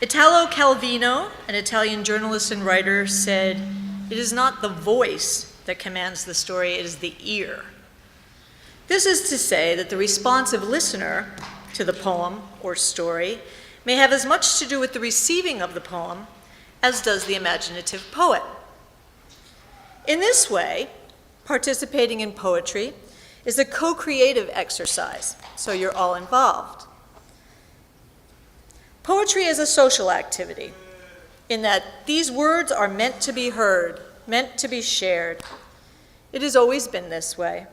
Italo Calvino, an Italian journalist and writer, said, "It is not the voice that commands the story, it is the ear." This is to say that the responsive listener to the poem or story may have as much to do with the receiving of the poem as does the imaginative poet. In this way, participating in poetry is a co-creative exercise, so you're all involved. Poetry is a social activity in that these words are meant to be heard, meant to be shared. It has always been this way.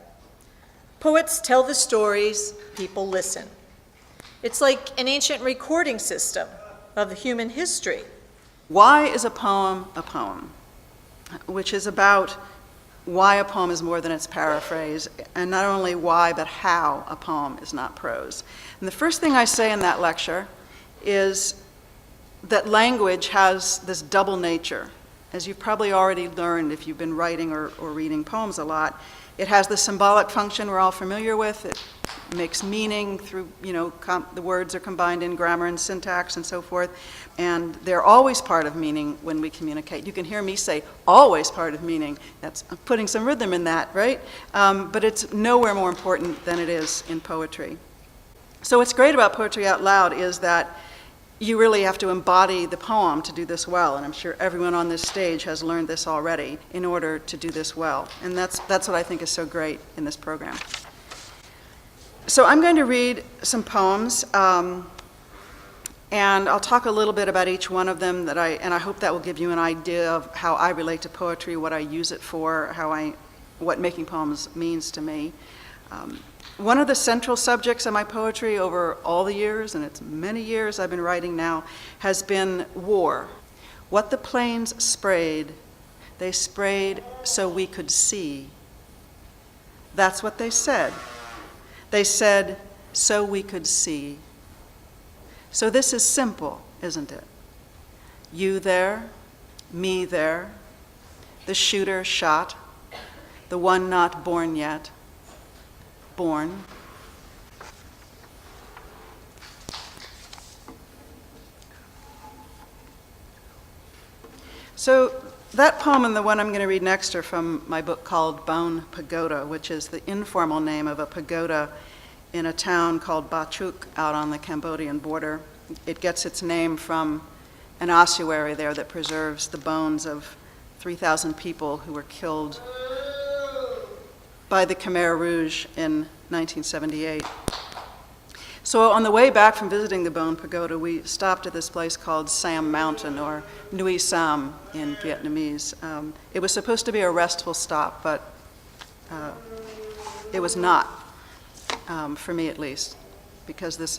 Poets tell the stories, people listen. It's like an ancient recording system of human history. Why is a poem a poem? Which is about why a poem is more than its paraphrase, and not only why, but how a poem is not prose. And the first thing I say in that lecture is that language has this double nature. As you've probably already learned if you've been writing or reading poems a lot, it has the symbolic function we're all familiar with. It makes meaning through, the words are combined in grammar and syntax and so forth, and they're always part of meaning when we communicate. You can hear me say always part of meaning. I'm putting some rhythm in that, right? But it's nowhere more important than it is in poetry. So what's great about poetry out loud is that you really have to embody the poem to do this well, and I'm sure everyone on this stage has learned this already in order to do this well. And that's what I think is so great in this program. So I'm going to read some poems, and I'll talk a little bit about each one of them, and I hope that will give you an idea of how I relate to poetry, what I use it for, what making poems means to me. One of the central subjects of my poetry over all the years, and it's many years I've been writing now, has been war. What the planes sprayed, they sprayed so we could see. That's what they said. They said, so we could see. So this is simple, isn't it? You there, me there, the shooter shot, the one not born yet, born. So that poem and the one I'm going to read next are from my book called Bone Pagoda, which is the informal name of a pagoda in a town called Ba Chuk out on the Cambodian border. It gets its name from an ossuary there that preserves the bones of 3,000 people who were killed by the Khmer Rouge in 1978. So on the way back from visiting the Bone Pagoda, we stopped at this place called Sam Mountain, or Nui Sam in Vietnamese. It was supposed to be a restful stop, but it was not, for me at least, because this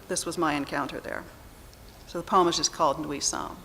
was my encounter there. So the poem is just called Nui Sam.